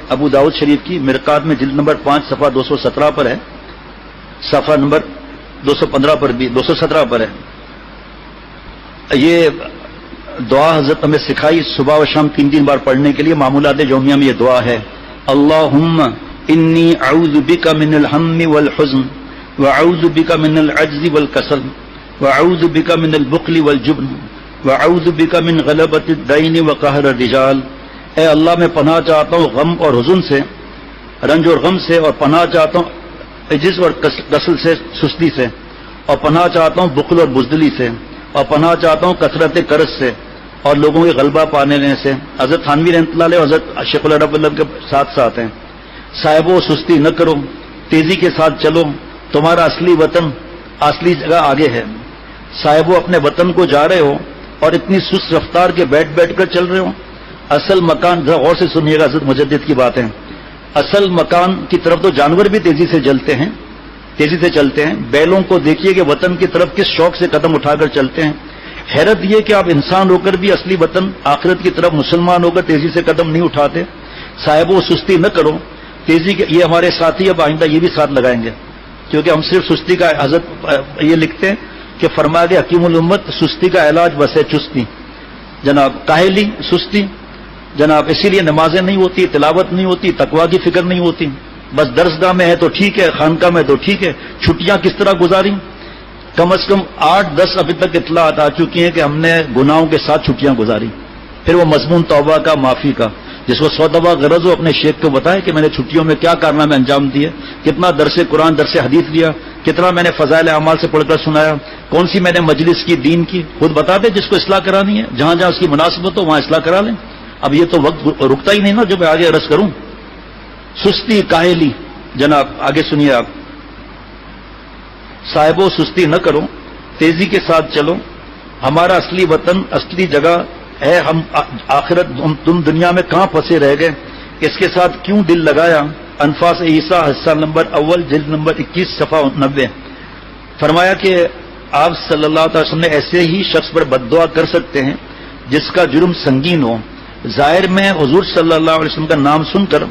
ابو داؤد شریف کی مرقات میں جلد نمبر 5 صفحہ 217 پر ہے، صفحہ نمبر 215 پر بھی 217 پر ہے۔ یہ دعا حضرت ہمیں سکھائی صبح و شام 3 بار پڑھنے کے لیے۔ معمولات یومیہ میں یہ دعا ہے، اللہم انی اعوذ بک من الہم والحزن واعوذ بک من العجز والکسل واعوذ بک من البخل والجبن واعوذ بک من غلبۃ الدین وقہر الرجال۔ اے اللہ میں پناہ چاہتا ہوں غم اور حزن سے، رنج اور غم سے، اور پناہ چاہتا ہوں عجز اور کسل سے، سستی سے، اور پناہ چاہتا ہوں بخل اور بزدلی سے، اور پناہ چاہتا ہوں کثرت قرض سے اور لوگوں کے غلبہ پانے لینے سے۔ حضرت تھانوی رحمۃ اللہ علیہ حضرت شیخ العرب اللہ کے ساتھ ہیں، صاحبو سستی نہ کرو، تیزی کے ساتھ چلو، تمہارا اصلی وطن اصلی جگہ آگے ہے۔ صاحبو اپنے وطن کو جا رہے ہو اور اتنی سست رفتار کے بیٹھ کر چل رہے ہو، اصل مکان، ذرا غور سے سنیے گا حضرت مجدد کی باتیں، اصل مکان کی طرف تو جانور بھی تیزی سے چلتے ہیں، بیلوں کو دیکھیے کہ وطن کی طرف کس شوق سے قدم اٹھا کر چلتے ہیں۔ حیرت یہ کہ آپ انسان ہو کر بھی اصلی وطن آخرت کی طرف مسلمان ہو کر تیزی سے قدم نہیں اٹھاتے۔ صاحبو سستی نہ کرو، تیزی کے یہ ہمارے ساتھی اب آئندہ یہ بھی ساتھ لگائیں گے، کیونکہ ہم صرف سستی کا، حضرت یہ لکھتے ہیں کہ فرمایا کہ حکیم الامت سستی کا علاج بس ہے چستی، جناب کاہلی، سستی جناب، اسی لیے نمازیں نہیں ہوتی، تلاوت نہیں ہوتی، تقویٰ کی فکر نہیں ہوتی، بس درسگاہ میں ہے تو ٹھیک ہے، خانقاہ میں تو ٹھیک ہے۔ چھٹیاں کس طرح گزاری؟ کم از کم 8-10 ابھی تک اطلاعات آ چکی ہیں کہ ہم نے گناہوں کے ساتھ چھٹیاں گزاری۔ پھر وہ مضمون توبہ کا، معافی کا، جس کو 100 دفعہ غرض ہو اپنے شیخ کو بتائے کہ میں نے چھٹیوں میں کیا کارنامے انجام دیے، کتنا درس قرآن، درس حدیث دیا، کتنا میں نے فضائل اعمال سے پڑھ کر سنایا، کون سی میں نے مجلس کی، دین کی، خود بتا دے جس کو اصلاح کرانی ہے، جہاں جہاں اس کی مناسبت ہو وہاں اصلاح کرا لیں۔ اب یہ تو وقت رکتا ہی نہیں نا جو میں آگے عرض کروں۔ سستی، کاہلی، جناب آگے سنیے آپ، صاحبو سستی نہ کرو، تیزی کے ساتھ چلو، ہمارا اصلی وطن، اصلی جگہ ہے، ہم آخرت، تم دنیا میں کہاں پھنسے رہ گئے، اس کے ساتھ کیوں دل لگایا۔ انفاس عیسیٰ حصہ نمبر اول جلد نمبر 21 صفحہ 90۔ فرمایا کہ آپ صلی اللہ علیہ وسلم نے ایسے ہی شخص پر بد دعا کر سکتے ہیں جس کا جرم سنگین ہو۔ ظاہر میں حضور صلی اللہ علیہ وسلم کا نام سن کر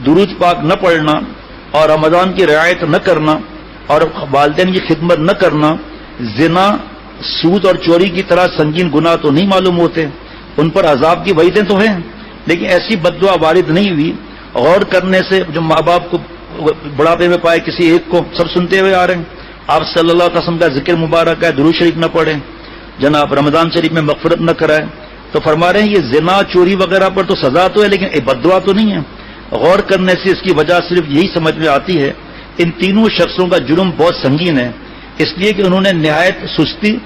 درود پاک نہ پڑھنا اور رمضان کی رعایت نہ کرنا اور والدین کی خدمت نہ کرنا زنا، سود اور چوری کی طرح سنگین گناہ تو نہیں معلوم ہوتے، ان پر عذاب کی وعیدیں تو ہیں، لیکن ایسی بد دعا وارد نہیں ہوئی۔ غور کرنے سے جو ماں باپ کو بڑھاپے میں پائے کسی ایک کو، سب سنتے ہوئے آ رہے ہیں، آپ صلی اللہ علیہ وسلم کا ذکر مبارک ہے، درود شریف نہ پڑھیں، جناب رمضان شریف میں مغفرت نہ کرائے، تو فرما رہے ہیں یہ زنا، چوری وغیرہ پر تو سزا تو ہے لیکن بد دعا تو نہیں ہے۔ غور کرنے سے اس کی وجہ صرف یہی سمجھ میں آتی ہے، ان تینوں شخصوں کا جرم بہت سنگین ہے، اس لیے کہ انہوں نے نہایت سستی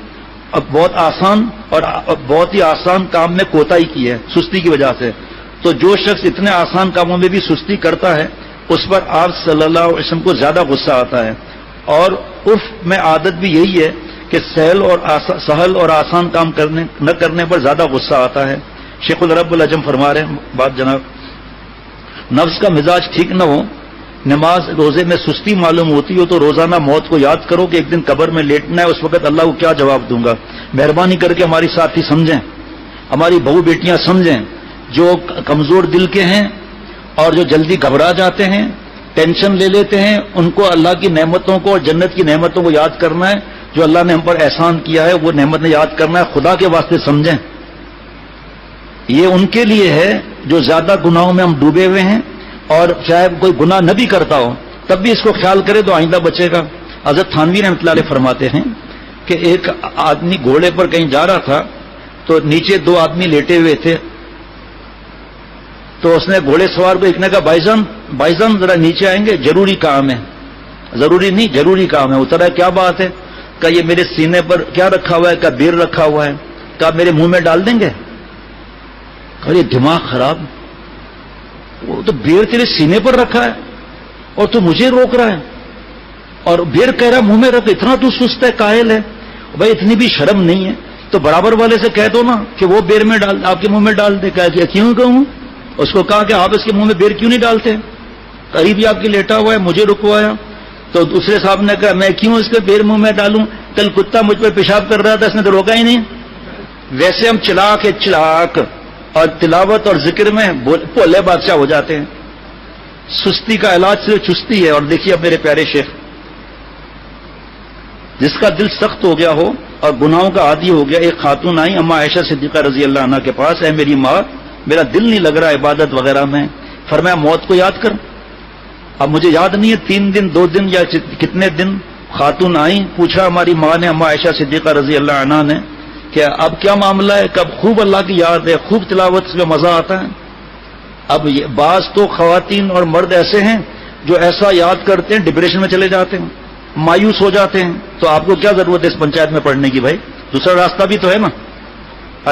اور بہت آسان اور بہت ہی آسان کام میں کوتاہی کی ہے سستی کی وجہ سے۔ تو جو شخص اتنے آسان کاموں میں بھی سستی کرتا ہے اس پر آپ صلی اللہ علیہ وسلم کو زیادہ غصہ آتا ہے، اور عرف میں عادت بھی یہی ہے کہ سہل اور آسان کام نہ کرنے پر زیادہ غصہ آتا ہے۔ شیخ العرب العجم فرما رہے ہیں بات جناب، نفس کا مزاج ٹھیک نہ ہو، نماز روزے میں سستی معلوم ہوتی ہو تو روزانہ موت کو یاد کرو کہ ایک دن قبر میں لیٹنا ہے، اس وقت اللہ کو کیا جواب دوں گا۔ مہربانی کر کے ہماری ساتھی سمجھیں، ہماری بہو بیٹیاں سمجھیں، جو کمزور دل کے ہیں اور جو جلدی گھبرا جاتے ہیں، ٹینشن لے لیتے ہیں، ان کو اللہ کی نعمتوں کو اور جنت کی نعمتوں کو یاد کرنا ہے، جو اللہ نے ہم پر احسان کیا ہے وہ نعمت نے یاد کرنا ہے، خدا کے واسطے سمجھیں۔ یہ ان کے لیے ہے جو زیادہ گناہوں میں ہم ڈوبے ہوئے ہیں، اور چاہے کوئی گناہ نہ بھی کرتا ہو تب بھی اس کو خیال کرے تو آئندہ بچے گا۔ حضرت تھانوی رحمۃ اللہ علیہ فرماتے ہیں کہ ایک آدمی گھوڑے پر کہیں جا رہا تھا تو نیچے 2 آدمی لیٹے ہوئے تھے، تو اس نے گھوڑے سوار کو ایک نے کہا بھائی جان ذرا نیچے آئیں گے، ضروری کام ہے۔ ضروری نہیں، ضروری کام ہے۔ اترا، کیا بات ہے؟ کہا یہ میرے سینے پر کیا رکھا ہوا ہے؟ کہا بیر رکھا ہوا ہے۔ کہا میرے منہ میں ڈال دیں گے؟ کہا یہ دماغ خراب، وہ تو بیر تیرے سینے پر رکھا ہے اور تو مجھے روک رہا ہے، اور بیر کہہ رہا منہ میں رکھ، اتنا تو سست ہے، کاہل ہے بھائی، اتنی بھی شرم نہیں ہے؟ تو برابر والے سے کہہ دو نا کہ وہ بیر میں ڈال، آپ کے منہ میں ڈال دے۔ کہا کہ کیوں کہوں؟ اس کو کہا کہ آپ اس کے منہ میں بیر کیوں نہیں ڈالتے؟ قریب ہی آپ کے لیٹا ہوا ہے، مجھے رکوایا۔ تو دوسرے صاحب نے کہا میں کیوں اس کے بیر منہ میں ڈالوں؟ کل کتا مجھ پر پیشاب کر رہا تھا، اس نے تو روکا ہی نہیں۔ ویسے ہم چلاک اور تلاوت اور ذکر میں بھولے بادشاہ ہو جاتے ہیں، سستی کا علاج صرف چستی ہے. اور دیکھیے اب میرے پیارے شیخ، جس کا دل سخت ہو گیا ہو اور گناہوں کا عادی ہو گیا، ایک خاتون آئی اما عائشہ صدیقہ رضی اللہ عنہ کے پاس، اے میری ماں میرا دل نہیں لگ رہا عبادت وغیرہ میں. فرمایا موت کو یاد کر. اب مجھے یاد نہیں ہے 3 دن 2 دن یا کتنے دن خاتون آئیں، پوچھا ہماری ماں نے اما عائشہ صدیقہ رضی اللہ عنہ نے کہ اب کیا معاملہ ہے؟ کب خوب اللہ کی یاد ہے، خوب تلاوت میں مزہ آتا ہے. اب بعض تو خواتین اور مرد ایسے ہیں جو ایسا یاد کرتے ہیں ڈپریشن میں چلے جاتے ہیں، مایوس ہو جاتے ہیں. تو آپ کو کیا ضرورت ہے اس پنچایت میں پڑھنے کی؟ بھائی دوسرا راستہ بھی تو ہے نا.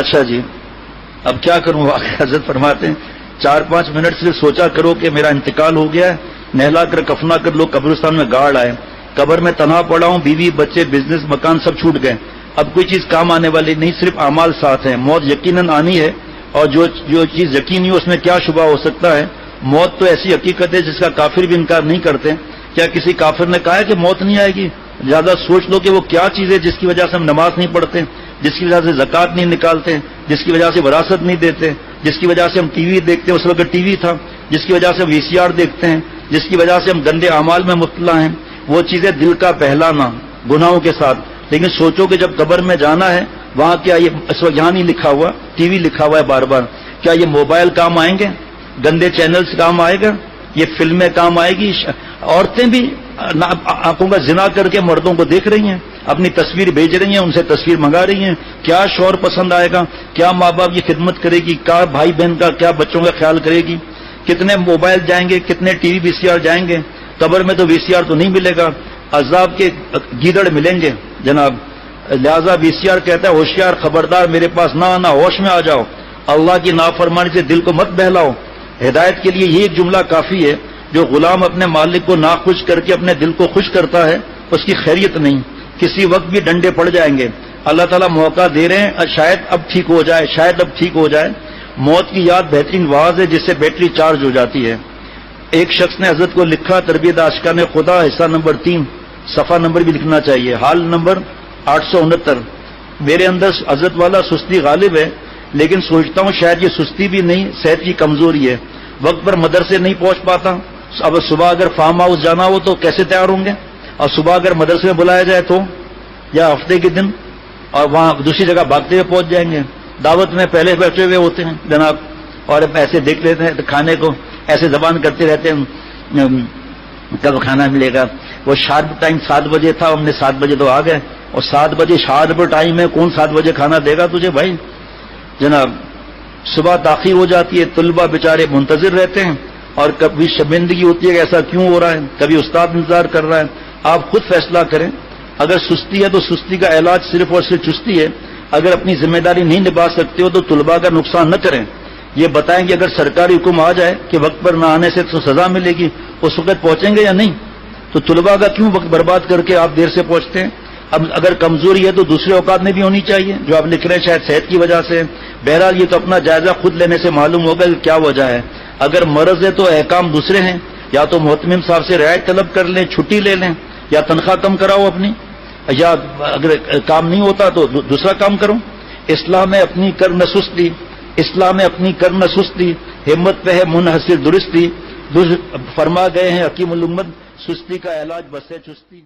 اچھا جی اب کیا کروں؟ حضرت فرماتے ہیں 4-5 منٹ صرف سوچا کرو کہ میرا انتقال ہو گیا ہے، نہلا کر کفنا کر لوگ قبرستان میں گاڑ آئے، قبر میں تنہا پڑا ہوں، بیوی بچے بزنس مکان سب چھوٹ گئے، اب کوئی چیز کام آنے والی نہیں، صرف اعمال ساتھ ہیں. موت یقیناً آنی ہے، اور جو چیز یقینی ہے اس میں کیا شبہ ہو سکتا ہے. موت تو ایسی حقیقت ہے جس کا کافر بھی انکار نہیں کرتے. کیا کسی کافر نے کہا ہے کہ موت نہیں آئے گی؟ زیادہ سوچ لو کہ وہ کیا چیز ہے جس کی وجہ سے ہم نماز نہیں پڑھتے، جس کی وجہ سے زکوٰۃ نہیں نکالتے، جس کی وجہ سے وراثت نہیں دیتے، جس کی وجہ سے ہم ٹی وی دیکھتے ہیں، اس وقت ٹی وی تھا، جس کی وجہ سے وی سی آر دیکھتے ہیں، جس کی وجہ سے ہم گندے اعمال میں مبتلا ہیں. وہ چیزیں دل کا بہلانا گناہوں کے ساتھ. لیکن سوچو کہ جب قبر میں جانا ہے وہاں کیا یہ اس وقت یہاں نہیں لکھا ہوا، ٹی وی لکھا ہوا ہے بار بار، کیا یہ موبائل کام آئیں گے؟ گندے چینلز کام آئے گا؟ یہ فلمیں کام آئے گی؟ عورتیں بھی آنکھوں کا زنا کر کے مردوں کو دیکھ رہی ہیں، اپنی تصویر بھیج رہی ہیں، ان سے تصویر منگا رہی ہیں. کیا شوہر پسند آئے گا؟ کیا ماں باپ کی خدمت کرے گی؟ کیا بھائی بہن کا، کیا بچوں کا خیال کرے گی؟ کتنے موبائل جائیں گے، کتنے ٹی وی وی سی آر جائیں گے؟ قبر میں تو وی سی آر تو نہیں ملے گا، عذاب کے گیدڑ ملیں گے جناب. لہذا وی سی آر کہتا ہے ہوشیار خبردار میرے پاس نہ آنا، ہوش میں آ جاؤ، اللہ کی نافرمانی سے دل کو مت بہلاؤ. ہدایت کے لیے یہ ایک جملہ کافی ہے، جو غلام اپنے مالک کو ناخوش کر کے اپنے دل کو خوش کرتا ہے اس کی خیریت نہیں. کسی وقت بھی ڈنڈے پڑ جائیں گے. اللہ تعالیٰ موقع دے رہے ہیں، شاید اب ٹھیک ہو جائے، شاید اب ٹھیک ہو جائے. موت کی یاد بہترین واز ہے جس سے بیٹری چارج ہو جاتی ہے. ایک شخص نے حضرت کو لکھا تربیت عاشقان خدا حصہ نمبر 3 صفحہ نمبر بھی لکھنا چاہیے، حال نمبر 869. میرے اندر حضرت والا سستی غالب ہے، لیکن سوچتا ہوں شاید یہ سستی بھی نہیں، صحت کی کمزوری ہے. وقت پر مدرسے نہیں پہنچ پاتا. اب صبح اگر فارم ہاؤس جانا ہو تو کیسے تیار ہوں گے؟ اور صبح اگر مدرسے میں بلایا جائے تو، یا ہفتے کے دن، اور وہاں دوسری جگہ بھاگتے ہوئے پہنچ جائیں گے. دعوت میں پہلے بیٹھے ہوئے ہوتے ہیں جناب، اور ایسے دیکھ لیتے ہیں کھانے کو، ایسے زبان کرتے رہتے ہیں کب کھانا ملے گا. وہ شارپ ٹائم 7 بجے تھا، ہم نے 7 بجے تو آ گئے، اور 7 بجے شارپ ٹائم ہے، کون 7 بجے کھانا دے گا تجھے بھائی جناب. صبح تاخیر ہو جاتی ہے، طلبہ بیچارے منتظر رہتے ہیں، اور کبھی شرمندگی ہوتی ہے کہ ایسا کیوں ہو رہا ہے، کبھی استاد انتظار کر رہا ہے. آپ خود فیصلہ کریں. اگر سستی ہے تو سستی کا علاج صرف اور صرف چستی ہے. اگر اپنی ذمہ داری نہیں نبھا سکتے ہو تو طلباء کا نقصان نہ کریں. یہ بتائیں کہ اگر سرکاری حکم آ جائے کہ وقت پر نہ آنے سے تو سزا ملے گی، اس وقت پہنچیں گے یا نہیں؟ تو طلباء کا کیوں وقت برباد کر کے آپ دیر سے پہنچتے ہیں؟ اب اگر کمزوری ہے تو دوسرے اوقات میں بھی ہونی چاہیے، جو آپ لکھ رہے ہیں شاید صحت کی وجہ سے. بہرحال یہ تو اپنا جائزہ خود لینے سے معلوم ہوگا کہ کیا وجہ ہے. اگر مرض ہے تو احکام دوسرے ہیں، یا تو محتمم صاحب سے رعایت طلب کر لیں، چھٹی لے لیں، یا تنخواہ کم کراؤ اپنی، یا اگر کام نہیں ہوتا تو دوسرا کام کرو. اسلام میں اپنی کر نہ سستی، اسلام میں اپنی کر نہ سستی، ہمت پہ ہے منحصر درستی. فرما گئے ہیں حکیم الامت، سستی کا علاج بس ہے چستی.